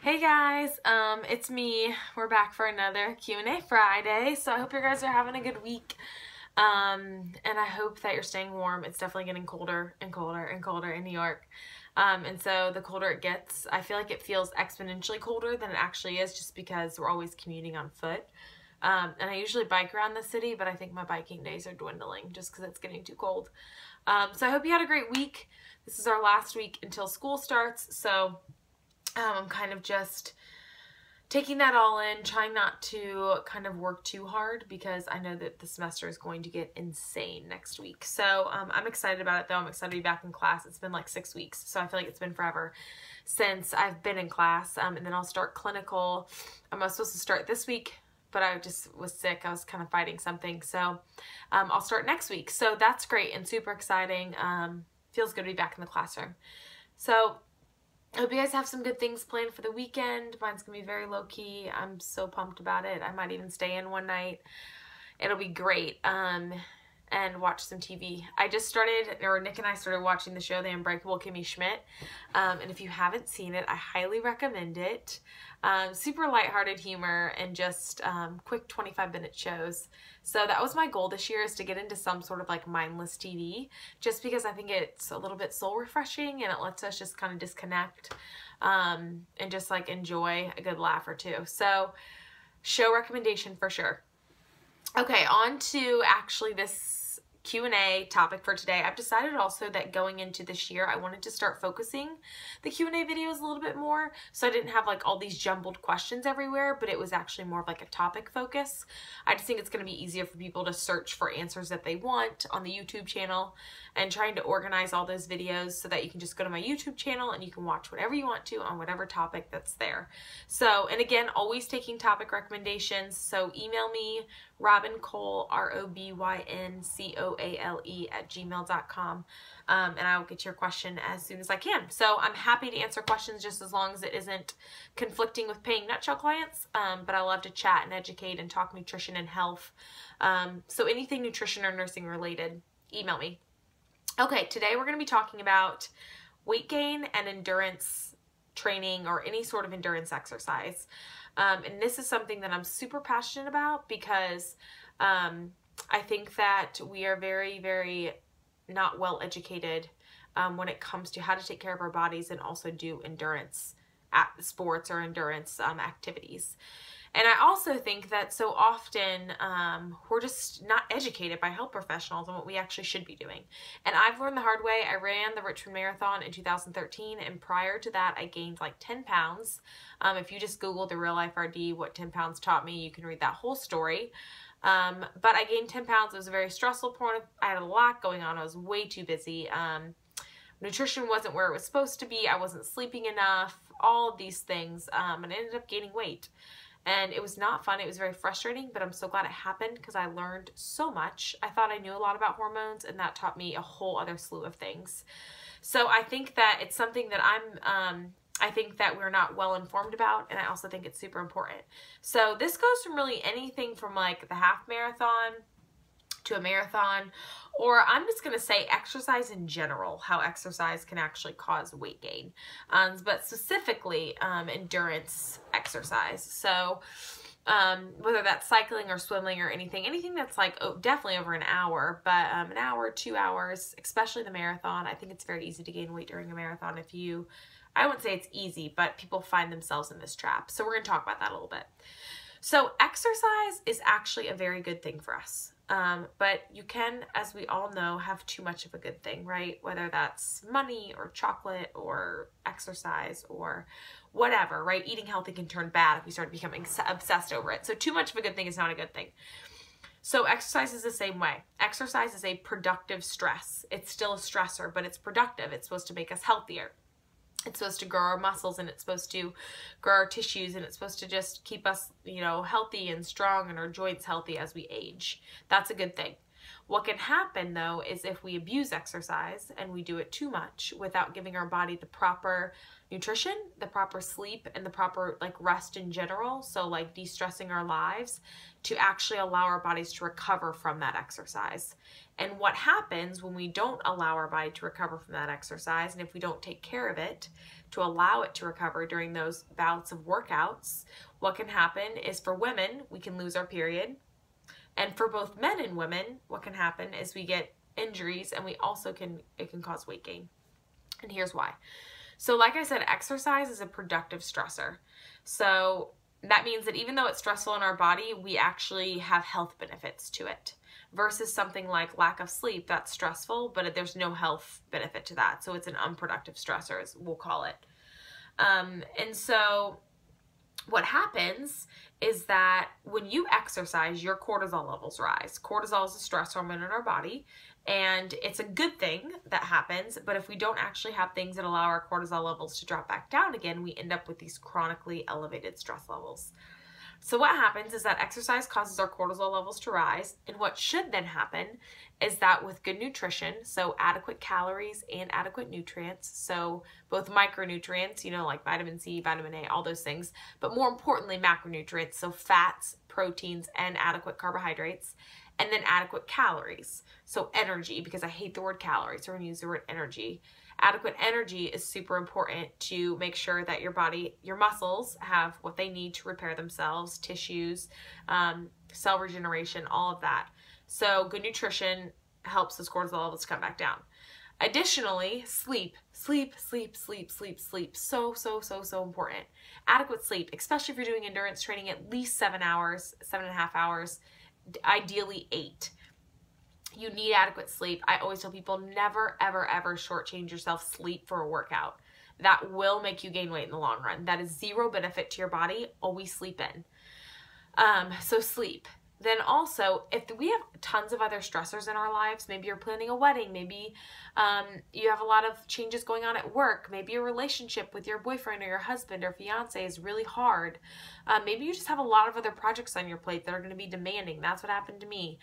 Hey guys, it's me. We're back for another Q&A Friday. So I hope you guys are having a good week. And I hope that you're staying warm. It's definitely getting colder and colder and colder in New York. And so the colder it gets, I feel like it feels exponentially colder than it actually is, just because we're always commuting on foot. And I usually bike around the city, but I think my biking days are dwindling just because it's getting too cold. So I hope you had a great week. This is our last week until school starts, so I'm kind of just taking that all in, trying not to kind of work too hard because I know that the semester is going to get insane next week. So I'm excited about it though. I'm excited to be back in class. It's been like 6 weeks, so I feel like it's been forever since I've been in class. And then I'll start clinical. I was supposed to start this week, but I just was sick. I was kind of fighting something. So I'll start next week. So that's great and super exciting. Feels good to be back in the classroom. So I hope you guys have some good things planned for the weekend. Mine's gonna be very low-key. I'm so pumped about it. I might even stay in one night. It'll be great. And watch some TV. Nick and I started watching the show The Unbreakable Kimmy Schmidt. And if you haven't seen it, I highly recommend it. Super lighthearted humor and just quick 25-minute shows. So that was my goal this year, is to get into some sort of like mindless TV, just because I think it's a little bit soul refreshing and it lets us just kind of disconnect and just like enjoy a good laugh or two. So show recommendation for sure. Okay, on to actually this Q&A topic for today. I've decided also that going into this year, I wanted to start focusing the Q&A videos a little bit more, so I didn't have like all these jumbled questions everywhere, but it was actually more of like a topic focus. I just think it's going to be easier for people to search for answers that they want on the YouTube channel, and trying to organize all those videos so that you can just go to my YouTube channel and you can watch whatever you want to on whatever topic that's there. So, and again, always taking topic recommendations, so email me, RobynCole, ROBYNCOALE @gmail.com, and I will get your question as soon as I can. So I'm happy to answer questions just as long as it isn't conflicting with paying Nutshell clients, but I love to chat and educate and talk nutrition and health. So anything nutrition or nursing related, email me. Okay, today we're going to be talking about weight gain and endurance training, or any sort of endurance exercise. And this is something that I'm super passionate about because I think that we are very, very not well educated when it comes to how to take care of our bodies and also do endurance sports or endurance activities. And I also think that so often we're just not educated by health professionals on what we actually should be doing. And I've learned the hard way. I ran the Richmond Marathon in 2013, and prior to that, I gained like 10 pounds. If you just Google the Real Life RD, what 10 pounds taught me, you can read that whole story. But I gained 10 pounds. It was a very stressful point. I had a lot going on. I was way too busy. Nutrition wasn't where it was supposed to be. I wasn't sleeping enough, all of these things. And I ended up gaining weight. And it was not fun. It was very frustrating, but I'm so glad it happened because I learned so much. I thought I knew a lot about hormones, and that taught me a whole other slew of things. So I think that it's something that I think that we're not well informed about, and I also think it's super important. So this goes from really anything from like the half marathon to a marathon, or I'm just going to say exercise in general, how exercise can actually cause weight gain, but specifically endurance exercise. So whether that's cycling or swimming or anything that's like definitely over an hour, but an hour, 2 hours, especially the marathon. I think it's very easy to gain weight during a marathon I wouldn't say it's easy, but people find themselves in this trap. So we're going to talk about that a little bit. So exercise is actually a very good thing for us. But you can, as we all know, have too much of a good thing, right? Whether that's money or chocolate or exercise or whatever, right? Eating healthy can turn bad if we start becoming obsessed over it. So too much of a good thing is not a good thing. So exercise is the same way. Exercise is a productive stress. It's still a stressor, but it's productive. It's supposed to make us healthier. It's supposed to grow our muscles, and it's supposed to grow our tissues, and it's supposed to just keep us, healthy and strong, and our joints healthy as we age. That's a good thing. What can happen though is if we abuse exercise and we do it too much without giving our body the proper nutrition, the proper sleep, and the proper like rest in general, so like de-stressing our lives, to actually allow our bodies to recover from that exercise. And what happens when we don't allow our body to recover from that exercise, and if we don't take care of it to allow it to recover during those bouts of workouts, what can happen is, for women, we can lose our period. And for both men and women, what can happen is we get injuries, and it can cause weight gain. And here's why. So like I said, exercise is a productive stressor. So that means that even though it's stressful in our body, we actually have health benefits to it, versus something like lack of sleep that's stressful, but there's no health benefit to that. So it's an unproductive stressor, as we'll call it. And so what happens is that when you exercise, your cortisol levels rise. Cortisol is a stress hormone in our body, and it's a good thing that happens, but if we don't actually have things that allow our cortisol levels to drop back down again, we end up with these chronically elevated stress levels. So what happens is that exercise causes our cortisol levels to rise, and what should then happen is that with good nutrition, so adequate calories and adequate nutrients, so both micronutrients, you know, like vitamin C, vitamin A, all those things, but more importantly, macronutrients, so fats, proteins, and adequate carbohydrates, and then adequate calories, so energy, because I hate the word calories, so we're going to use the word energy. Adequate energy is super important to make sure that your body, your muscles have what they need to repair themselves, tissues, cell regeneration, all of that. So good nutrition helps those cortisol levels come back down. Additionally, sleep. So important. Adequate sleep, especially if you're doing endurance training, at least 7 hours, 7.5 hours, ideally 8. You need adequate sleep. I always tell people, never, ever, ever shortchange yourself sleep for a workout. That will make you gain weight in the long run. That is zero benefit to your body. Always sleep in. So sleep. Then also, if we have tons of other stressors in our lives, maybe you're planning a wedding, maybe you have a lot of changes going on at work, maybe your relationship with your boyfriend or your husband or fiance is really hard. Maybe you just have a lot of other projects on your plate that are going to be demanding. That's what happened to me.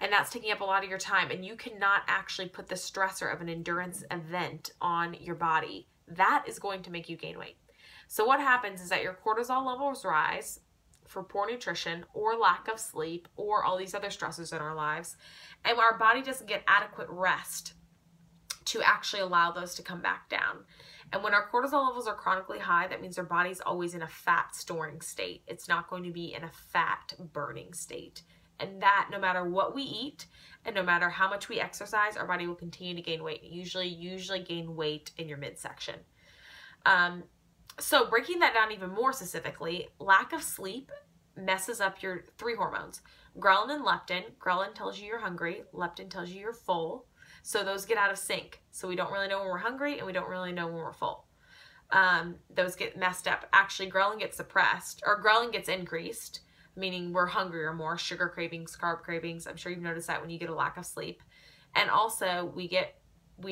And that's taking up a lot of your time, and you cannot actually put the stressor of an endurance event on your body. That is going to make you gain weight. So what happens is that your cortisol levels rise for poor nutrition or lack of sleep or all these other stresses in our lives, and our body doesn't get adequate rest to actually allow those to come back down. And when our cortisol levels are chronically high, that means our body's always in a fat storing state. It's not going to be in a fat burning state. And that, no matter what we eat and no matter how much we exercise, our body will continue to gain weight. Usually gain weight in your midsection. So breaking that down even more specifically, lack of sleep messes up your 3 hormones. Ghrelin and leptin. Ghrelin tells you you're hungry. Leptin tells you you're full. So those get out of sync. So we don't really know when we're hungry, and we don't really know when we're full. Those get messed up. Actually, ghrelin gets suppressed, or ghrelin gets increased, meaning we're hungrier more, sugar cravings, carb cravings. I'm sure you've noticed that when you get a lack of sleep. And also we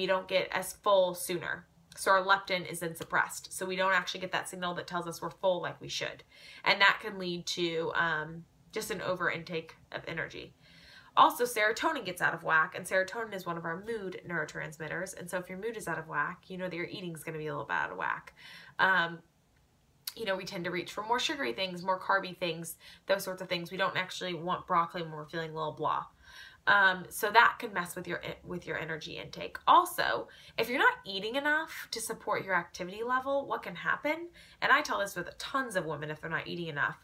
don't get as full sooner. So our leptin is then suppressed. So we don't actually get that signal that tells us we're full like we should. And that can lead to just an over intake of energy. Also, serotonin gets out of whack, and serotonin is one of our mood neurotransmitters. And so if your mood is out of whack, you know that your eating is going to be a little bit out of whack. You know, we tend to reach for more sugary things, more carby things, those sorts of things. We don't actually want broccoli when we're feeling a little blah. So that can mess with your energy intake. Also, if you're not eating enough to support your activity level, what can happen, and I tell this with tons of women if they're not eating enough,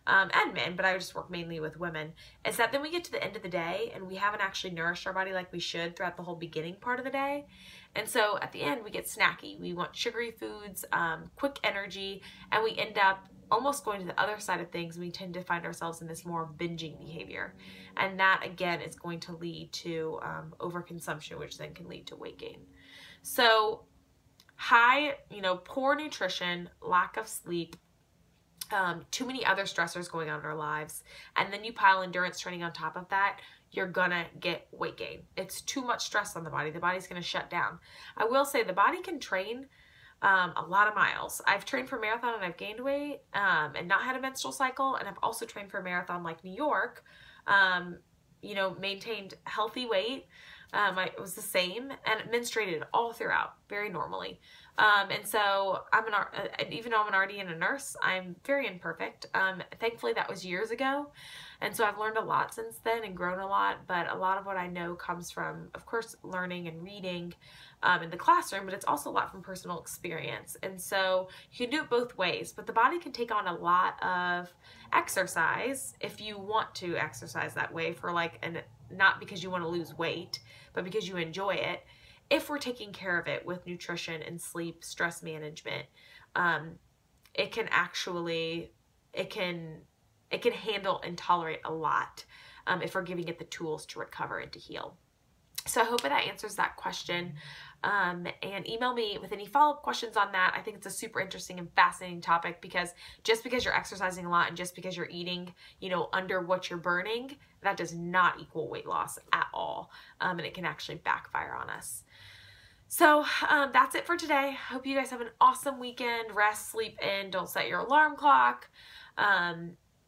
and men, but I just work mainly with women, is that then we get to the end of the day and we haven't actually nourished our body like we should throughout the whole beginning part of the day. And so at the end, we get snacky. We want sugary foods, quick energy, and we end up almost going to the other side of things. We tend to find ourselves in this more binging behavior. And that, again, is going to lead to overconsumption, which then can lead to weight gain. So poor nutrition, lack of sleep, too many other stressors going on in our lives, and then you pile endurance training on top of that, you're gonna get weight gain. It's too much stress on the body. The body's gonna shut down. I will say the body can train a lot of miles. I've trained for marathon and I've gained weight and not had a menstrual cycle, and I've also trained for a marathon like New York, maintained healthy weight, It was the same, and it menstruated all throughout very normally. And so even though I'm an RD and a nurse, I'm very imperfect. Thankfully that was years ago. And so I've learned a lot since then and grown a lot, but a lot of what I know comes from, of course, learning and reading in the classroom, but it's also a lot from personal experience. And so you can do it both ways, but the body can take on a lot of exercise if you want to exercise that way for not because you want to lose weight, but because you enjoy it. If we're taking care of it with nutrition and sleep, stress management, it can handle and tolerate a lot if we're giving it the tools to recover and to heal. So I hope that answers that question. And email me with any follow-up questions on that. I think it's a super interesting and fascinating topic, because just because you're exercising a lot and just because you're eating, under what you're burning, that does not equal weight loss at all. And it can actually backfire on us. So that's it for today. Hope you guys have an awesome weekend. Rest, sleep in, don't set your alarm clock.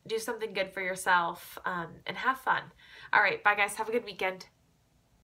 Do something good for yourself, and have fun. All right, bye guys. Have a good weekend.